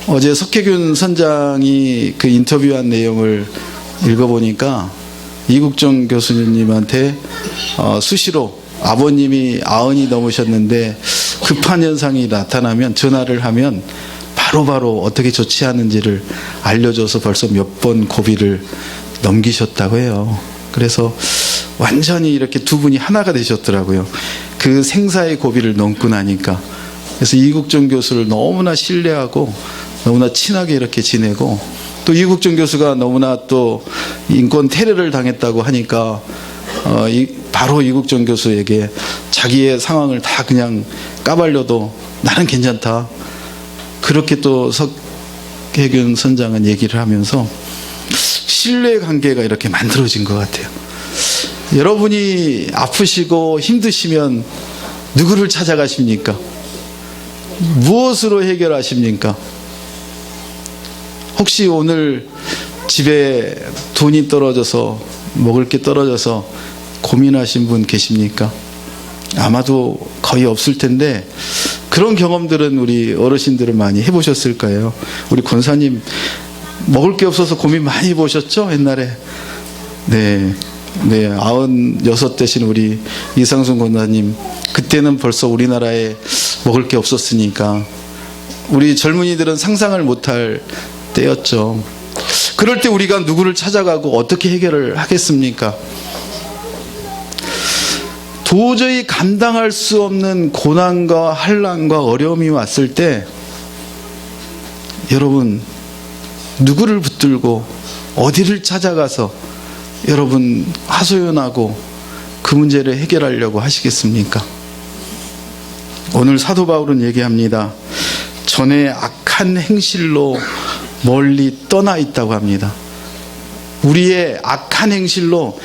어제 석혜균 선장이 그 인터뷰한 내용을 읽어보니까 이국종 교수님한테 수시로 아버님이 90이 넘으셨는데 급한 현상이 나타나면 전화를 하면 바로바로 어떻게 조치하는지를 알려줘서 벌써 몇 번 고비를 넘기셨다고 해요. 그래서 완전히 이렇게 두 분이 하나가 되셨더라고요. 그 생사의 고비를 넘고 나니까. 그래서 이국종 교수를 너무나 신뢰하고 너무나 친하게 이렇게 지내고, 또 이국종 교수가 너무나 또 인권 테러를 당했다고 하니까 바로 이국종 교수에게 자기의 상황을 다 그냥 까발려도 나는 괜찮다, 그렇게 또 석혜균 선장은 얘기를 하면서 신뢰 관계가 이렇게 만들어진 것 같아요. 여러분이 아프시고 힘드시면 누구를 찾아가십니까? 무엇으로 해결하십니까? 혹시 오늘 집에 돈이 떨어져서, 먹을 게 떨어져서 고민하신 분 계십니까? 아마도 거의 없을 텐데, 그런 경험들은 우리 어르신들은 많이 해보셨을 거예요. 우리 권사님 먹을 게 없어서 고민 많이 해보셨죠? 옛날에. 네, 96 되신 우리 이상순 권사님, 그때는 벌써 우리나라에 먹을 게 없었으니까 우리 젊은이들은 상상을 못할 때였죠. 그럴 때 우리가 누구를 찾아가고 어떻게 해결을 하겠습니까? 도저히 감당할 수 없는 고난과 환난과 어려움이 왔을 때 여러분 누구를 붙들고 어디를 찾아가서 여러분 하소연하고 그 문제를 해결하려고 하시겠습니까? 오늘 사도 바울은 얘기합니다. 전에 악한 행실로 멀리 떠나 있다고 합니다. 우리의 악한 행실로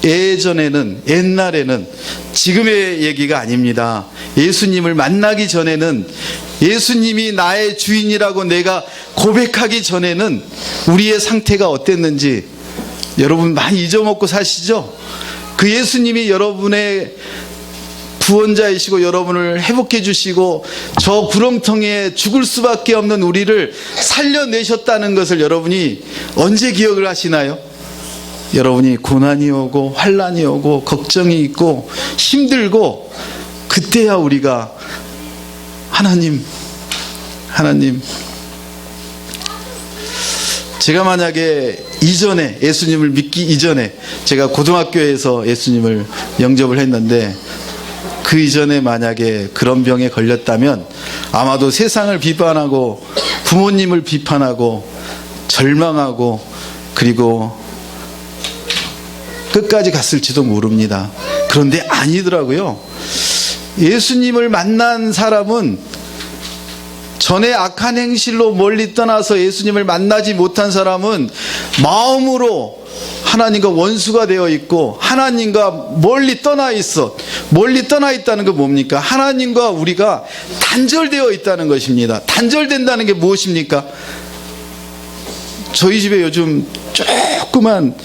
예전에는, 옛날에는, 지금의 얘기가 아닙니다. 예수님을 만나기 전에는, 예수님이 나의 주인이라고 내가 고백하기 전에는 우리의 상태가 어땠는지 여러분 많이 잊어먹고 사시죠? 그 예수님이 여러분의 구원자이시고 여러분을 회복해 주시고 저 구렁텅이에 죽을 수밖에 없는 우리를 살려내셨다는 것을 여러분이 언제 기억을 하시나요? 여러분이 고난이 오고 환난이 오고 걱정이 있고 힘들고, 그때야 우리가 하나님, 제가 만약에 이전에, 예수님을 믿기 이전에, 제가 고등학교에서 예수님을 영접을 했는데 그 이전에 만약에 그런 병에 걸렸다면 아마도 세상을 비판하고 부모님을 비판하고 절망하고 그리고 끝까지 갔을지도 모릅니다. 그런데 아니더라고요. 예수님을 만난 사람은, 전에 악한 행실로 멀리 떠나서 예수님을 만나지 못한 사람은 마음으로 하나님과 원수가 되어 있고 하나님과 멀리 떠나 있어. 멀리 떠나 있다는 건 뭡니까? 하나님과 우리가 단절되어 있다는 것입니다. 단절된다는 게 무엇입니까? 저희 집에 요즘 조그만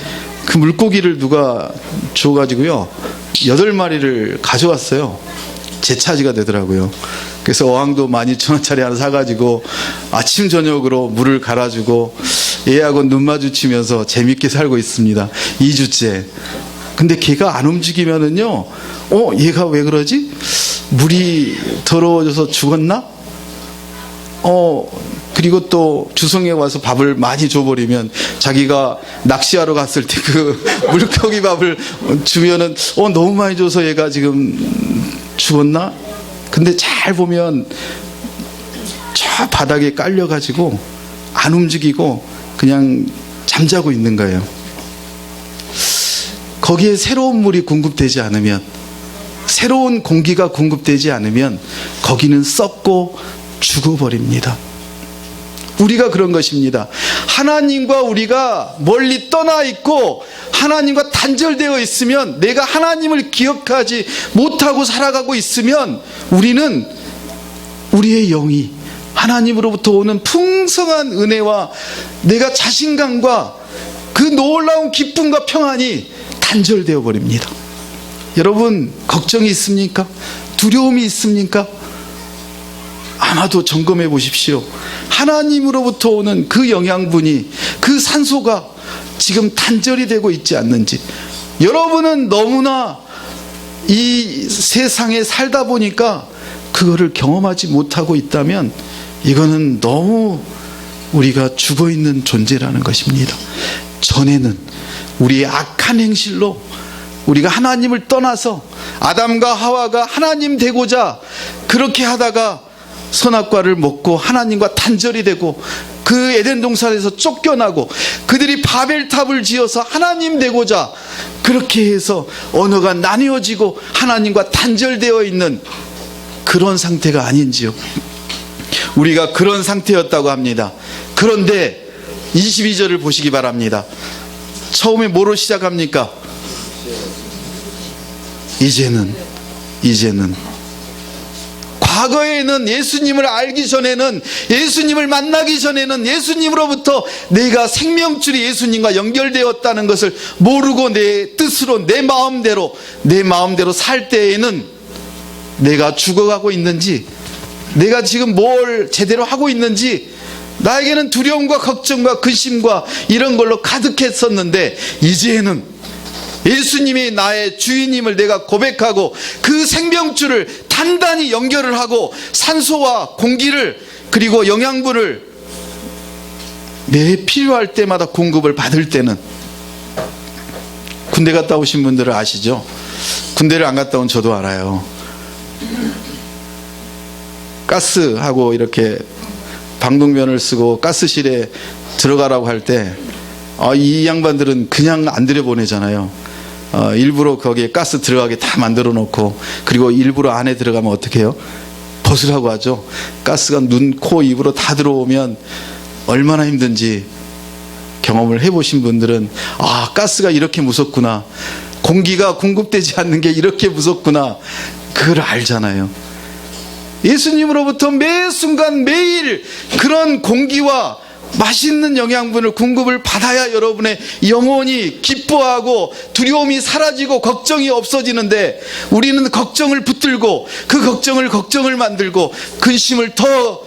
그 물고기를 누가 줘가지고요 8마리를 가져왔어요. 제 차지가 되더라고요. 그래서 어항도 12,000원짜리 하나 사가지고 아침 저녁으로 물을 갈아주고 얘하고 눈 마주치면서 재밌게 살고 있습니다. 2주째. 근데 걔가 안 움직이면은요, 얘가 왜 그러지? 물이 더러워져서 죽었나? 그리고 또 주성에 와서 밥을 많이 줘버리면 자기가 낚시하러 갔을 때 그 물고기 밥을 주면은 너무 많이 줘서 얘가 지금 죽었나? 근데 잘 보면 저 바닥에 깔려가지고 안 움직이고 그냥 잠자고 있는 거예요. 거기에 새로운 물이 공급되지 않으면, 새로운 공기가 공급되지 않으면 거기는 썩고 죽어버립니다. 우리가 그런 것입니다. 하나님과 우리가 멀리 떠나 있고 하나님과 단절되어 있으면, 내가 하나님을 기억하지 못하고 살아가고 있으면 우리는, 우리의 영이 하나님으로부터 오는 풍성한 은혜와 내가 자신감과 그 놀라운 기쁨과 평안이 단절되어 버립니다. 여러분 걱정이 있습니까? 두려움이 있습니까? 아마도 점검해 보십시오. 하나님으로부터 오는 그 영양분이, 그 산소가 지금 단절이 되고 있지 않는지. 여러분은 너무나 이 세상에 살다 보니까 그거를 경험하지 못하고 있다면 이거는 너무 우리가 죽어있는 존재라는 것입니다. 전에는 우리의 악한 행실로 우리가 하나님을 떠나서 아담과 하와가 하나님 되고자 그렇게 하다가 선악과를 먹고 하나님과 단절이 되고 그 에덴 동산에서 쫓겨나고 그들이 바벨탑을 지어서 하나님 되고자 그렇게 해서 언어가 나뉘어지고 하나님과 단절되어 있는 그런 상태가 아닌지요. 우리가 그런 상태였다고 합니다. 그런데 22절을 보시기 바랍니다. 처음에 뭐로 시작합니까? 이제는 과거에는 예수님을 알기 전에는, 예수님을 만나기 전에는 예수님으로부터 내가 생명줄이 예수님과 연결되었다는 것을 모르고 내 뜻으로 내 마음대로 살 때에는 내가 죽어가고 있는지, 내가 지금 뭘 제대로 하고 있는지 나에게는 두려움과 걱정과 근심과 이런 걸로 가득했었는데, 이제는 예수님이 나의 주인임을 내가 고백하고 그 생명줄을 단단히 연결을 하고 산소와 공기를 그리고 영양분을 매 필요할 때마다 공급을 받을 때는, 군대 갔다 오신 분들은 아시죠? 군대를 안 갔다 온 저도 알아요. 가스하고 이렇게 방독면을 쓰고 가스실에 들어가라고 할 때 이 양반들은 그냥 안 들여보내잖아요. 일부러 거기에 가스 들어가게 다 만들어 놓고, 그리고 일부러 안에 들어가면 어떻게 해요? 벗으라고 하죠. 가스가 눈, 코, 입으로 다 들어오면 얼마나 힘든지 경험을 해보신 분들은 가스가 이렇게 무섭구나, 공기가 공급되지 않는 게 이렇게 무섭구나, 그걸 알잖아요. 예수님으로부터 매 순간 매일 그런 공기와 맛있는 영양분을 공급을 받아야 여러분의 영혼이 기뻐하고 두려움이 사라지고 걱정이 없어지는데, 우리는 걱정을 붙들고 그 걱정을 만들고 근심을 더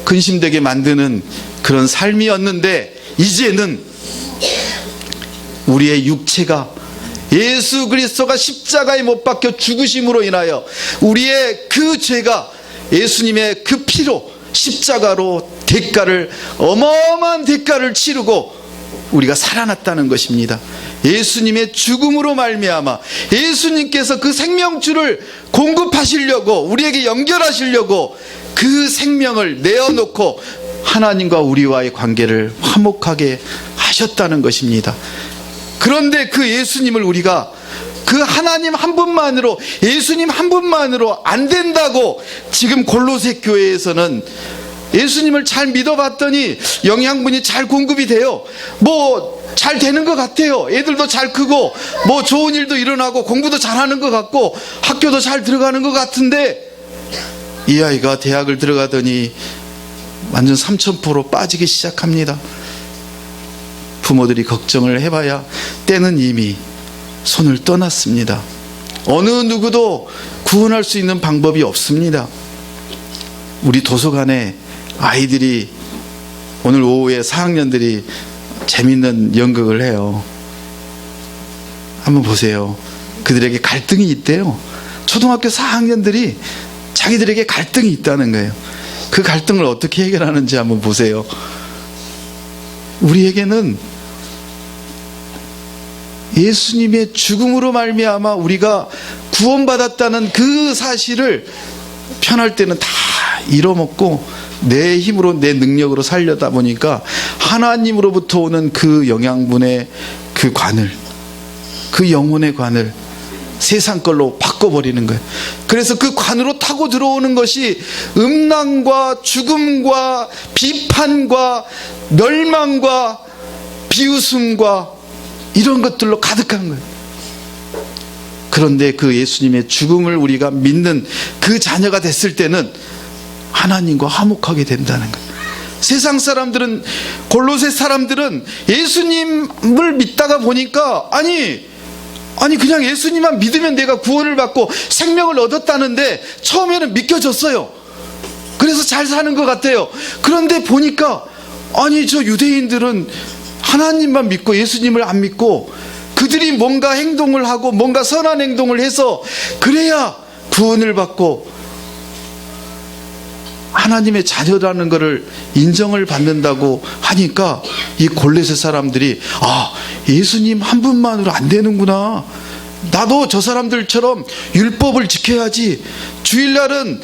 근심되게 만드는 그런 삶이었는데, 이제는 우리의 육체가 예수 그리스도가 십자가에 못 박혀 죽으심으로 인하여 우리의 그 죄가 예수님의 그 피로 십자가로 어마어마한 대가를 치르고 우리가 살아났다는 것입니다. 예수님의 죽음으로 말미암아 예수님께서 그 생명줄을 공급하시려고, 우리에게 연결하시려고 그 생명을 내어놓고 하나님과 우리와의 관계를 화목하게 하셨다는 것입니다. 그런데 그 예수님을 우리가 그 하나님 한 분만으로, 예수님 한 분만으로 안 된다고 지금 골로새 교회에서는 예수님을 잘 믿어봤더니 영양분이 잘 공급이 돼요. 잘 되는 것 같아요. 애들도 잘 크고 좋은 일도 일어나고 공부도 잘하는 것 같고 학교도 잘 들어가는 것 같은데, 이 아이가 대학을 들어가더니 완전 3000% 빠지기 시작합니다. 부모들이 걱정을 해봐야 때는 이미 손을 떠났습니다. 어느 누구도 구원할 수 있는 방법이 없습니다. 우리 도서관에 아이들이 오늘 오후에 4학년들이 재밌는 연극을 해요. 한번 보세요. 그들에게 갈등이 있대요. 초등학교 4학년들이 자기들에게 갈등이 있다는 거예요. 그 갈등을 어떻게 해결하는지 한번 보세요. 우리에게는 예수님의 죽음으로 말미암아 우리가 구원받았다는 그 사실을 편할 때는 다 잃어먹고 내 힘으로 내 능력으로 살려다 보니까 하나님으로부터 오는 그 영양분의 그 관을, 그 영혼의 관을 세상 걸로 바꿔버리는 거예요. 그래서 그 관으로 타고 들어오는 것이 음란과 죽음과 비판과 멸망과 비웃음과 이런 것들로 가득한 거예요. 그런데 그 예수님의 죽음을 우리가 믿는 그 자녀가 됐을 때는 하나님과 화목하게 된다는 거예요. 세상 사람들은, 골로새 사람들은 예수님을 믿다가 보니까 아니 그냥 예수님만 믿으면 내가 구원을 받고 생명을 얻었다는데 처음에는 믿겨졌어요. 그래서 잘 사는 것 같아요. 그런데 보니까 아니 저 유대인들은 하나님만 믿고 예수님을 안 믿고 그들이 뭔가 행동을 하고 뭔가 선한 행동을 해서 그래야 구원을 받고 하나님의 자녀라는 것을 인정을 받는다고 하니까 이 골로새 사람들이 아, 예수님 한 분만으로 안 되는구나. 나도 저 사람들처럼 율법을 지켜야지. 주일날은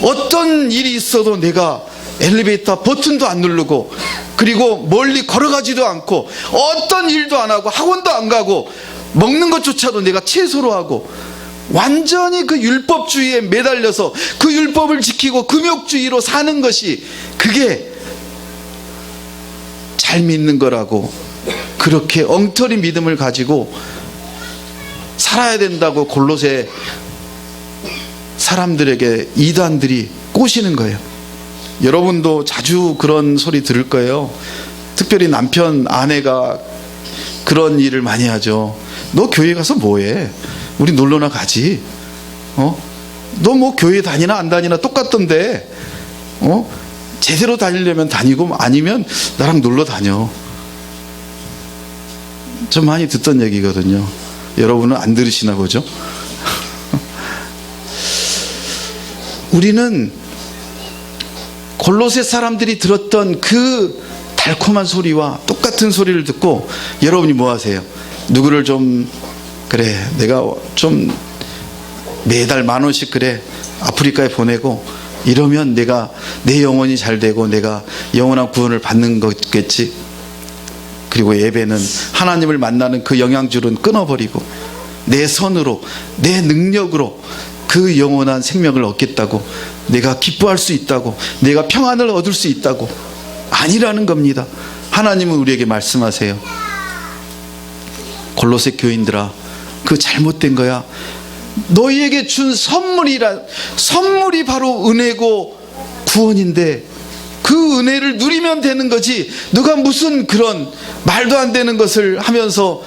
어떤 일이 있어도 내가 엘리베이터 버튼도 안 누르고 그리고 멀리 걸어가지도 않고 어떤 일도 안 하고 학원도 안 가고 먹는 것조차도 내가 채소로 하고 완전히 그 율법주의에 매달려서 그 율법을 지키고 금욕주의로 사는 것이 그게 잘 믿는 거라고 그렇게 엉터리 믿음을 가지고 살아야 된다고 골로새 사람들에게 이단들이 꼬시는 거예요. 여러분도 자주 그런 소리 들을 거예요. 특별히 남편, 아내가 그런 일을 많이 하죠. 너 교회 가서 뭐해? 우리 놀러나 가지. 너 뭐 교회 다니나 안 다니나 똑같던데. 제대로 다니려면 다니고 아니면 나랑 놀러 다녀. 좀 많이 듣던 얘기거든요. 여러분은 안 들으시나 보죠? 우리는 골로새 사람들이 들었던 그 달콤한 소리와 똑같은 소리를 듣고 여러분이 뭐 하세요? 누구를 좀 그래 내가 좀 매달 10,000원씩 그래 아프리카에 보내고 이러면 내가 내 영혼이 잘 되고 내가 영원한 구원을 받는 거겠지. 그리고 예배는 하나님을 만나는 그 영양줄은 끊어버리고 내 선으로 내 능력으로 그 영원한 생명을 얻겠다고 내가 기뻐할 수 있다고 내가 평안을 얻을 수 있다고 아니라는 겁니다. 하나님은 우리에게 말씀하세요. 골로새 교인들아 그 잘못된 거야. 너희에게 준 선물이 바로 은혜고 구원인데 그 은혜를 누리면 되는 거지 누가 무슨 그런 말도 안 되는 것을 하면서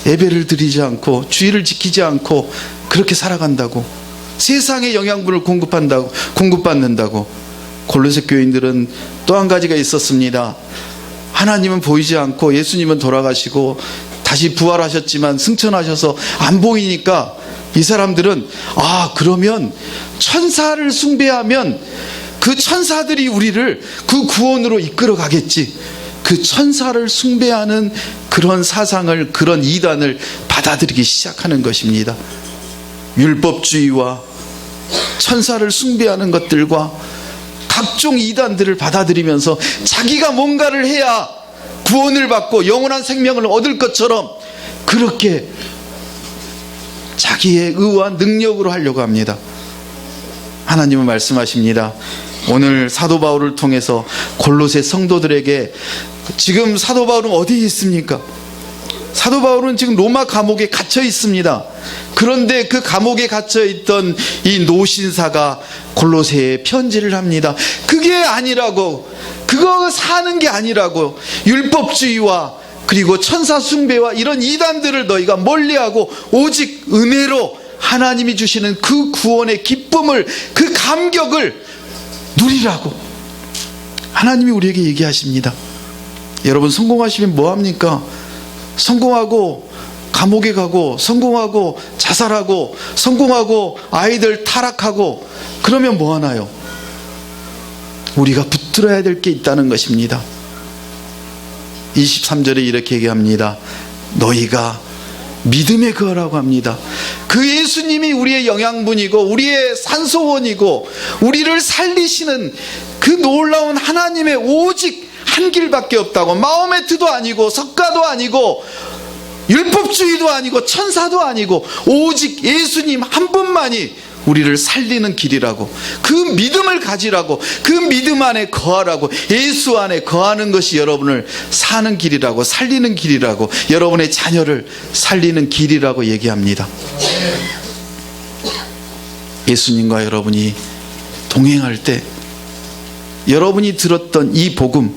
예배를 드리지 않고 주의를 지키지 않고 그렇게 살아간다고 세상의 영양분을 공급받는다고. 골로새 교인들은 또 한 가지가 있었습니다. 하나님은 보이지 않고 예수님은 돌아가시고 다시 부활하셨지만 승천하셔서 안 보이니까 이 사람들은 아 그러면 천사를 숭배하면 그 천사들이 우리를 그 구원으로 이끌어 가겠지. 그 천사를 숭배하는 그런 사상을 그런 이단을 받아들이기 시작하는 것입니다. 율법주의와 천사를 숭배하는 것들과 각종 이단들을 받아들이면서 자기가 뭔가를 해야 구원을 받고 영원한 생명을 얻을 것처럼 그렇게 자기의 의와 능력으로 하려고 합니다. 하나님은 말씀하십니다. 오늘 사도 바울을 통해서 골로새 성도들에게 지금 사도 바울은 어디에 있습니까? 사도 바울은 지금 로마 감옥에 갇혀 있습니다. 그런데 그 감옥에 갇혀 있던 이 노신사가 골로새에 편지를 합니다. 그게 아니라고, 그거 사는 게 아니라고, 율법주의와 그리고 천사 숭배와 이런 이단들을 너희가 멀리하고 오직 은혜로 하나님이 주시는 그 구원의 기쁨을, 그 감격을 누리라고 하나님이 우리에게 얘기하십니다. 여러분 성공하시면 뭐합니까? 성공하고 감옥에 가고 성공하고 자살하고 성공하고 아이들 타락하고 그러면 뭐하나요? 우리가 붙들어야 될 게 있다는 것입니다. 23절에 이렇게 얘기합니다. 너희가 믿음에 거하라고 합니다. 그 예수님이 우리의 영양분이고 우리의 산소원이고 우리를 살리시는 그 놀라운 하나님의 오직 한 길밖에 없다고. 마호메트도 아니고 석가도 아니고 율법주의도 아니고 천사도 아니고 오직 예수님 한 분만이 우리를 살리는 길이라고. 그 믿음을 가지라고. 그 믿음 안에 거하라고. 예수 안에 거하는 것이 여러분을 사는 길이라고, 살리는 길이라고, 여러분의 자녀를 살리는 길이라고 얘기합니다. 예수님과 여러분이 동행할 때 여러분이 들었던 이 복음,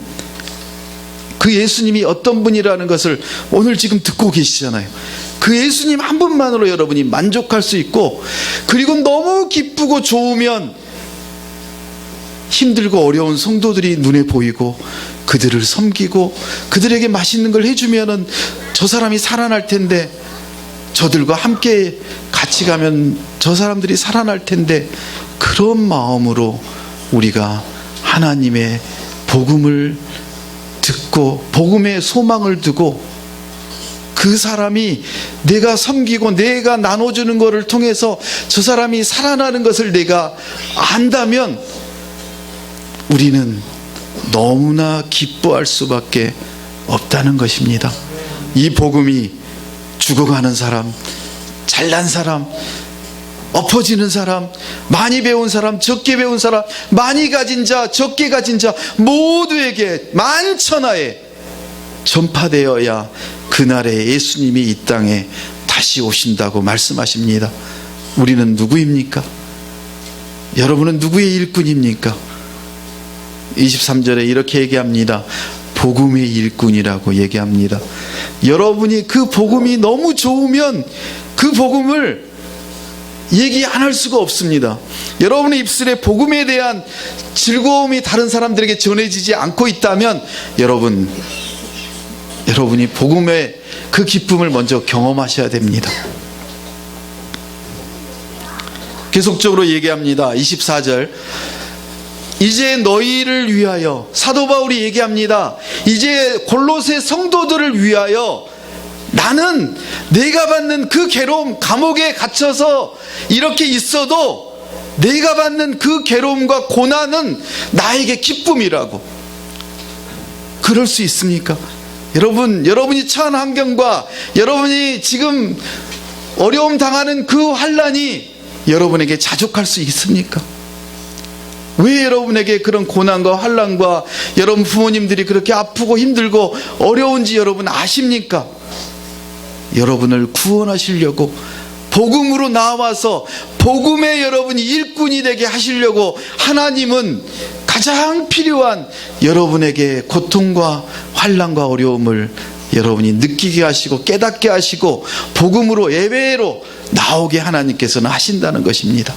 그 예수님이 어떤 분이라는 것을 오늘 지금 듣고 계시잖아요. 그 예수님 한 분만으로 여러분이 만족할 수 있고, 그리고 너무 기쁘고 좋으면 힘들고 어려운 성도들이 눈에 보이고 그들을 섬기고 그들에게 맛있는 걸 해주면은 저 사람이 살아날 텐데, 저들과 함께 같이 가면 저 사람들이 살아날 텐데, 그런 마음으로 우리가 하나님의 복음을 듣고 복음의 소망을 두고 그 사람이 내가 섬기고 내가 나눠주는 것을 통해서 저 사람이 살아나는 것을 내가 안다면 우리는 너무나 기뻐할 수밖에 없다는 것입니다. 이 복음이 죽어가는 사람, 잘난 사람, 엎어지는 사람, 많이 배운 사람, 적게 배운 사람, 많이 가진 자, 적게 가진 자 모두에게 만천하에 전파되어야 그날에 예수님이 이 땅에 다시 오신다고 말씀하십니다. 우리는 누구입니까? 여러분은 누구의 일꾼입니까? 23절에 이렇게 얘기합니다. 복음의 일꾼이라고 얘기합니다. 여러분이 그 복음이 너무 좋으면 그 복음을 얘기 안 할 수가 없습니다. 여러분의 입술에 복음에 대한 즐거움이 다른 사람들에게 전해지지 않고 있다면 여러분이 복음의 그 기쁨을 먼저 경험하셔야 됩니다. 계속적으로 얘기합니다. 24절, 이제 너희를 위하여, 사도 바울이 얘기합니다. 이제 골로새 성도들을 위하여 나는 내가 받는 그 괴로움, 감옥에 gat혀서 이렇게 있어도 내가 받는 그 괴로움과 고난은 나에게 기쁨이라고. 그럴 수 있습니까? 여러분이 처한 환경과 여러분이 지금 어려움 당하는 그 환난이 여러분에게 자족할 수 있습니까? 왜 여러분에게 그런 고난과 환난과 여러분 부모님들이 그렇게 아프고 힘들고 어려운지 여러분 아십니까? 여러분을 구원하시려고 복음으로 나와서 복음의 여러분이 일꾼이 되게 하시려고 하나님은 가장 필요한 여러분에게 고통과 환난과 어려움을 여러분이 느끼게 하시고 깨닫게 하시고 복음으로 예배로 나오게 하나님께서는 하신다는 것입니다.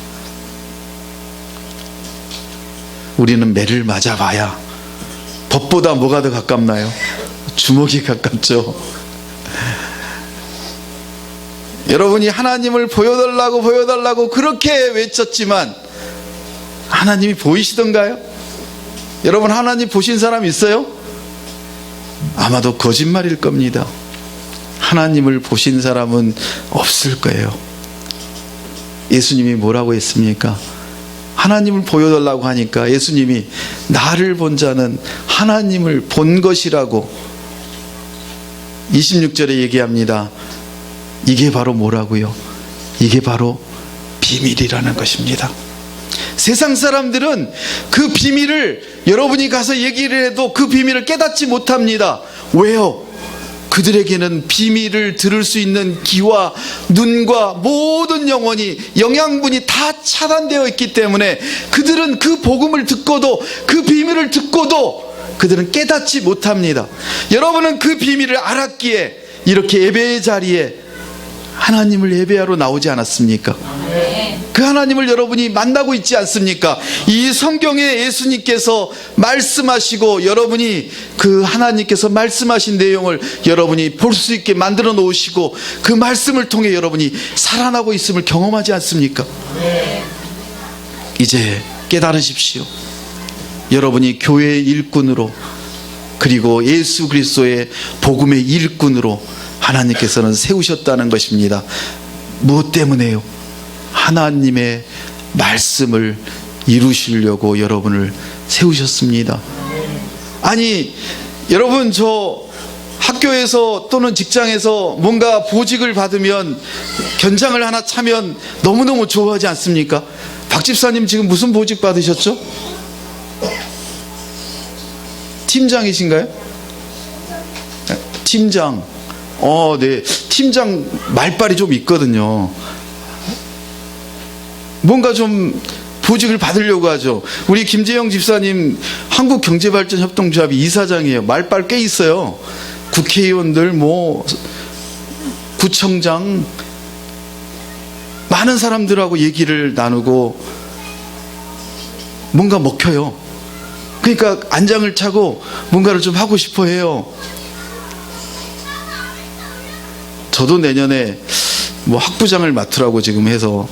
우리는 매를 맞아봐야 법보다 뭐가 더 가깝나요? 주먹이 가깝죠. 여러분이 하나님을 보여달라고 그렇게 외쳤지만 하나님이 보이시던가요? 여러분 하나님 보신 사람 있어요? 아마도 거짓말일 겁니다. 하나님을 보신 사람은 없을 거예요. 예수님이 뭐라고 했습니까? 하나님을 보여달라고 하니까 예수님이 나를 본 자는 하나님을 본 것이라고 26절에 얘기합니다. 이게 바로 뭐라고요? 이게 바로 비밀이라는 것입니다. 세상 사람들은 그 비밀을 여러분이 가서 얘기를 해도 그 비밀을 깨닫지 못합니다. 왜요? 그들에게는 비밀을 들을 수 있는 귀와 눈과 모든 영혼이 영양분이 다 차단되어 있기 때문에 그들은 그 복음을 듣고도 그 비밀을 듣고도 그들은 깨닫지 못합니다. 여러분은 그 비밀을 알았기에 이렇게 예배의 자리에 하나님을 예배하러 나오지 않았습니까? 그 하나님을 여러분이 만나고 있지 않습니까? 이 성경에 예수님께서 말씀하시고 여러분이 그 하나님께서 말씀하신 내용을 여러분이 볼 수 있게 만들어 놓으시고 그 말씀을 통해 여러분이 살아나고 있음을 경험하지 않습니까? 이제 깨달으십시오. 여러분이 교회의 일꾼으로 그리고 예수 그리스도의 복음의 일꾼으로 하나님께서는 세우셨다는 것입니다. 무엇 때문에요? 하나님의 말씀을 이루시려고 여러분을 세우셨습니다. 아니 여러분 저 학교에서 또는 직장에서 뭔가 보직을 받으면 견장을 하나 차면 너무너무 좋아하지 않습니까? 박 집사님 지금 무슨 보직 받으셨죠? 팀장이신가요? 팀장. 네. 팀장 말빨이 좀 있거든요. 뭔가 좀 보직을 받으려고 하죠. 우리 김재영 집사님 한국경제발전협동조합이 이사장이에요. 말빨 꽤 있어요. 국회의원들 구청장 많은 사람들하고 얘기를 나누고 뭔가 먹혀요. 그러니까 안장을 차고 뭔가를 좀 하고 싶어 해요. 저도 내년에 뭐 학부장을 맡으라고 지금 해서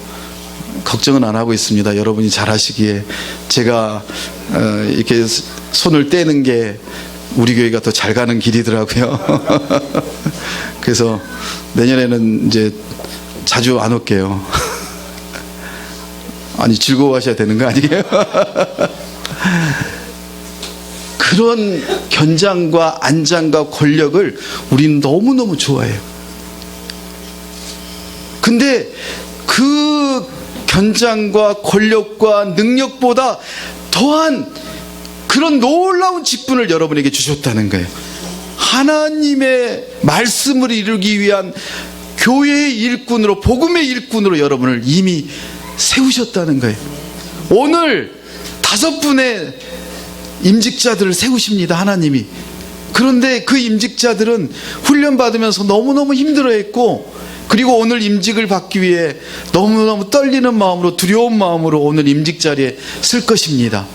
걱정은 안 하고 있습니다. 여러분이 잘하시기에. 제가 이렇게 손을 떼는 게 우리 교회가 더 잘 가는 길이더라고요. 그래서 내년에는 이제 자주 안 올게요. 아니, 즐거워하셔야 되는 거 아니에요? 그런 견장과 안장과 권력을 우리는 너무너무 좋아해요. 근데 그 견장과 권력과 능력보다 더한 그런 놀라운 직분을 여러분에게 주셨다는 거예요. 하나님의 말씀을 이루기 위한 교회의 일꾼으로, 복음의 일꾼으로 여러분을 이미 세우셨다는 거예요. 오늘 5분의 임직자들을 세우십니다, 하나님이. 그런데 그 임직자들은 훈련받으면서 너무너무 힘들어했고, 그리고 오늘 임직을 받기 위해 너무너무 떨리는 마음으로, 두려운 마음으로 오늘 임직 자리에 쓸 것입니다.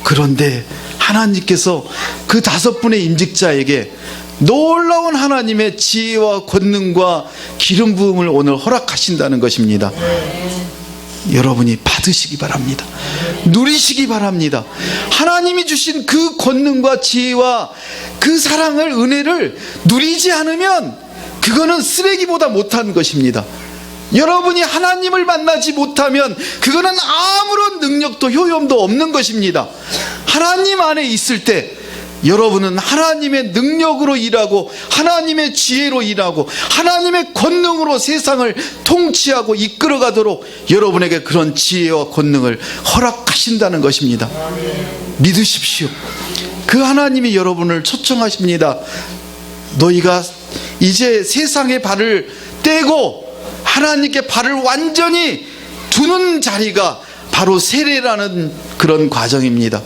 그런데 하나님께서 그 5분의 임직자에게 놀라운 하나님의 지혜와 권능과 기름 부음을 오늘 허락하신다는 것입니다. 여러분이 받으시기 바랍니다. 누리시기 바랍니다. 하나님이 주신 그 권능과 지혜와 그 사랑을, 은혜를 누리지 않으면 그거는 쓰레기보다 못한 것입니다. 여러분이 하나님을 만나지 못하면 그거는 아무런 능력도 효용도 없는 것입니다. 하나님 안에 있을 때 여러분은 하나님의 능력으로 일하고, 하나님의 지혜로 일하고, 하나님의 권능으로 세상을 통치하고 이끌어가도록 여러분에게 그런 지혜와 권능을 허락하신다는 것입니다. 믿으십시오. 그 하나님이 여러분을 초청하십니다. 너희가 이제 세상에 발을 떼고 하나님께 발을 완전히 두는 자리가 바로 세례라는 그런 과정입니다.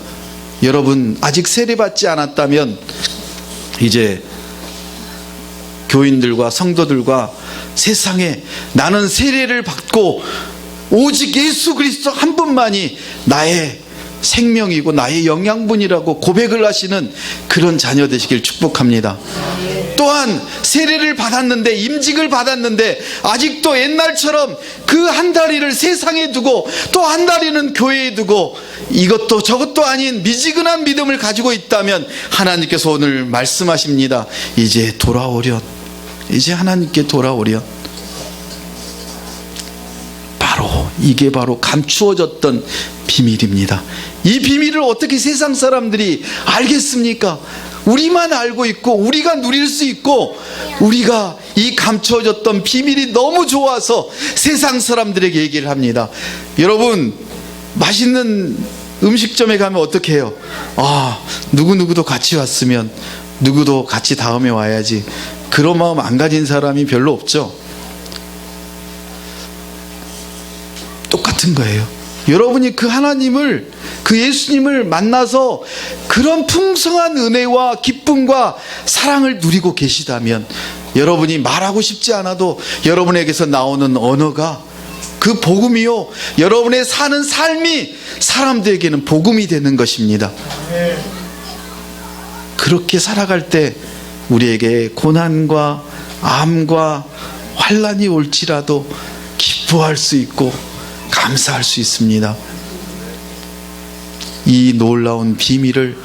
여러분, 아직 세례받지 않았다면 이제 교인들과 성도들과 세상에 나는 세례를 받고 오직 예수 그리스도 한 분만이 나의 생명이고 나의 영양분이라고 고백을 하시는 그런 자녀 되시길 축복합니다. 또한 세례를 받았는데, 임직을 받았는데 아직도 옛날처럼 그 한 다리를 세상에 두고 또 한 다리는 교회에 두고 이것도 저것도 아닌 미지근한 믿음을 가지고 있다면 하나님께서 오늘 말씀하십니다. 이제 돌아오련, 이제 하나님께 돌아오련. 이게 바로 감추어졌던 비밀입니다. 이 비밀을 어떻게 세상 사람들이 알겠습니까? 우리만 알고 있고 우리가 누릴 수 있고, 우리가 이 감추어졌던 비밀이 너무 좋아서 세상 사람들에게 얘기를 합니다. 여러분, 맛있는 음식점에 가면 어떻게 해요? 누구누구도 같이 왔으면 누구도 같이 다음에 와야지. 그런 마음 안 가진 사람이 별로 없죠. 똑같은 거예요. 여러분이 그 하나님을, 그 예수님을 만나서 그런 풍성한 은혜와 기쁨과 사랑을 누리고 계시다면 여러분이 말하고 싶지 않아도 여러분에게서 나오는 언어가 그 복음이요, 여러분의 사는 삶이 사람들에게는 복음이 되는 것입니다. 그렇게 살아갈 때 우리에게 고난과 암과 환난이 올지라도 기뻐할 수 있고 감사할 수 있습니다. 이 놀라운 비밀을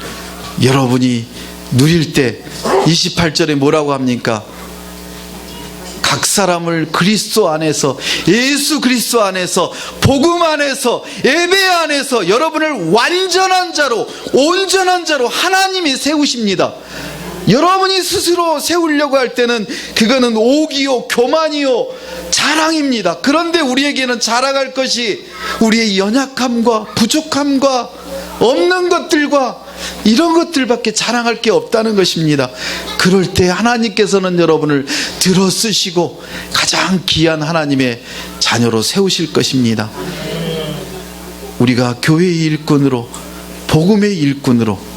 여러분이 누릴 때 28절에 뭐라고 합니까? 각 사람을 그리스도 안에서, 예수 그리스도 안에서, 복음 안에서, 예배 안에서 여러분을 완전한 자로, 온전한 자로 하나님이 세우십니다. 여러분이 스스로 세우려고 할 때는 그거는 오기요, 교만이요, 자랑입니다. 그런데 우리에게는 자랑할 것이 우리의 연약함과 부족함과 없는 것들과 이런 것들밖에 자랑할 게 없다는 것입니다. 그럴 때 하나님께서는 여러분을 들어 쓰시고 가장 귀한 하나님의 자녀로 세우실 것입니다. 우리가 교회의 일꾼으로, 복음의 일꾼으로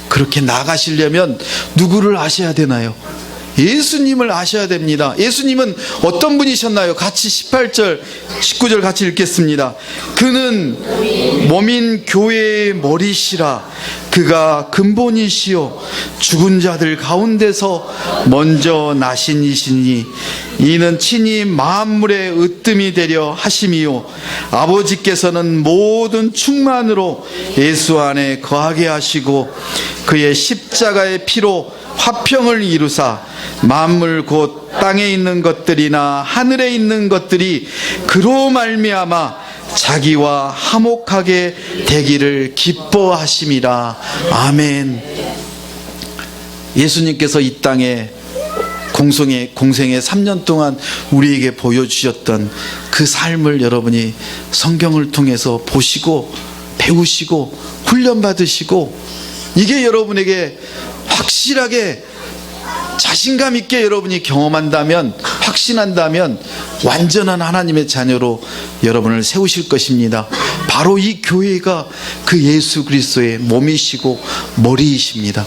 그렇게 나가시려면 누구를 아셔야 되나요? 예수님을 아셔야 됩니다. 예수님은 어떤 분이셨나요? 같이 18절, 19절 같이 읽겠습니다. 그는 몸인 교회의 머리시라. 그가 근본이시요 죽은 자들 가운데서 먼저 나신 이시니 이는 친히 만물의 으뜸이 되려 하심이요 아버지께서는 모든 충만으로 예수 안에 거하게 하시고 그의 십자가의 피로 화평을 이루사 만물 곧 땅에 있는 것들이나 하늘에 있는 것들이 그로 말미암아 자기와 화목하게 되기를 기뻐하심이라. 아멘. 예수님께서 이 땅에 공생의 3년 동안 우리에게 보여주셨던 그 삶을 여러분이 성경을 통해서 보시고 배우시고 훈련받으시고, 이게 여러분에게 확실하게 자신감 있게 여러분이 경험한다면, 확신한다면 완전한 하나님의 자녀로 여러분을 세우실 것입니다. 바로 이 교회가 그 예수 그리스도의 몸이시고 머리이십니다.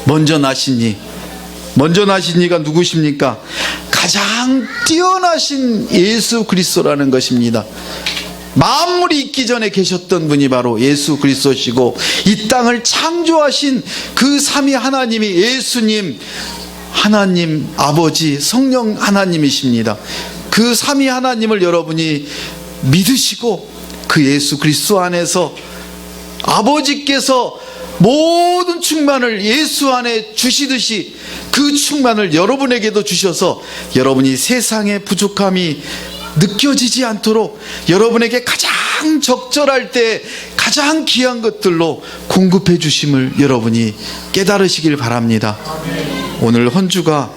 먼저 나신 이가 누구십니까? 가장 뛰어나신 예수 그리스도라는 것입니다. 만물이 있기 전에 계셨던 분이 바로 예수 그리스도시고, 이 땅을 창조하신 그 삼위 하나님이 예수님, 하나님 아버지, 성령 하나님이십니다. 그 삼위 하나님을 여러분이 믿으시고 그 예수 그리스도 안에서 아버지께서 모든 충만을 예수 안에 주시듯이 그 충만을 여러분에게도 주셔서 여러분이 세상의 부족함이 느껴지지 않도록 여러분에게 가장 적절할 때 가장 귀한 것들로 공급해 주심을 여러분이 깨달으시길 바랍니다. 오늘 헌주가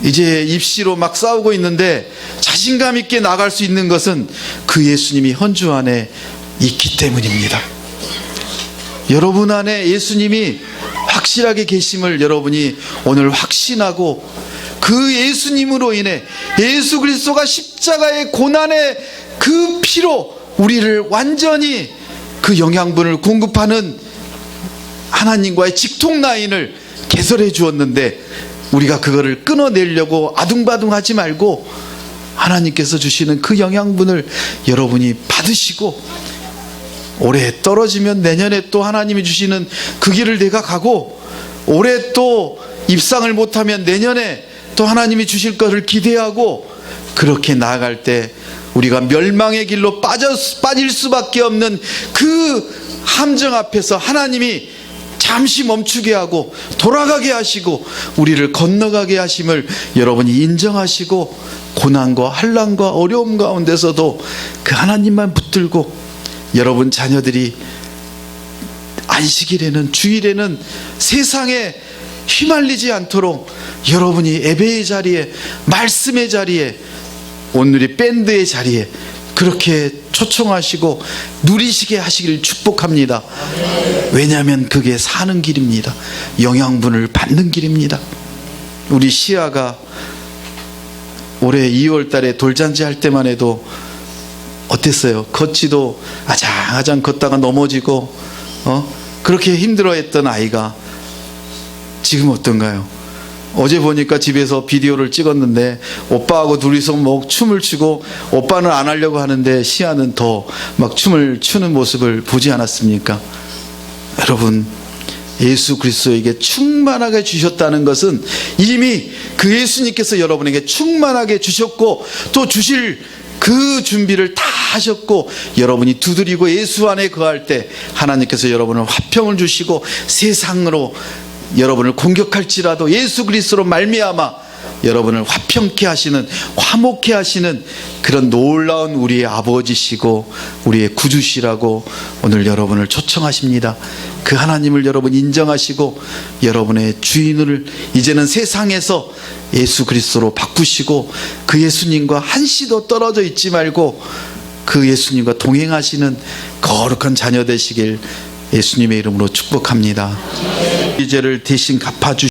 이제 입시로 막 싸우고 있는데 자신감 있게 나갈 수 있는 것은 그 예수님이 헌주 안에 있기 때문입니다. 여러분 안에 예수님이 확실하게 계심을 여러분이 오늘 확신하고, 그 예수님으로 인해 예수 그리스도가 십자가의 고난의 그 피로 우리를 완전히 그 영양분을 공급하는 하나님과의 직통 라인을 개설해 주었는데, 우리가 그거를 끊어내려고 아둥바둥하지 말고 하나님께서 주시는 그 영양분을 여러분이 받으시고, 올해 떨어지면 내년에 또 하나님이 주시는 그 길을 내가 가고, 올해 또 입상을 못하면 내년에 또 하나님이 주실 것을 기대하고, 그렇게 나아갈 때 우리가 멸망의 길로 빠질 수밖에 없는 그 함정 앞에서 하나님이 잠시 멈추게 하고 돌아가게 하시고 우리를 건너가게 하심을 여러분이 인정하시고, 고난과 환난과 어려움 가운데서도 그 하나님만 붙들고, 여러분 자녀들이 안식일에는, 주일에는 세상에 휘말리지 않도록 여러분이 예배의 자리에, 말씀의 자리에, 오늘이 밴드의 자리에 그렇게 초청하시고 누리시게 하시길 축복합니다. 왜냐하면 그게 사는 길입니다. 영양분을 받는 길입니다. 우리 시아가 올해 2월 달에 돌잔치 할 때만 해도 어땠어요? 걷지도 아장아장 걷다가 넘어지고 그렇게 힘들어했던 아이가 지금 어떤가요? 어제 보니까 집에서 비디오를 찍었는데 오빠하고 둘이서 뭐 춤을 추고, 오빠는 안 하려고 하는데 시아는 더 막 춤을 추는 모습을 보지 않았습니까? 여러분, 예수 그리스도에게 충만하게 주셨다는 것은 이미 그 예수님께서 여러분에게 충만하게 주셨고, 또 주실 그 준비를 다 하셨고, 여러분이 두드리고 예수 안에 거할 때 하나님께서 여러분을 화평을 주시고, 세상으로 여러분을 공격할지라도 예수 그리스도로 말미암아 여러분을 화평케 하시는, 화목케 하시는 그런 놀라운 우리의 아버지시고 우리의 구주시라고 오늘 여러분을 초청하십니다. 그 하나님을 여러분 인정하시고 여러분의 주인을 이제는 세상에서 예수 그리스도로 바꾸시고, 그 예수님과 한시도 떨어져 있지 말고 그 예수님과 동행하시는 거룩한 자녀 되시길 예수님의 이름으로 축복합니다. 이 죄를 대신 갚아주시고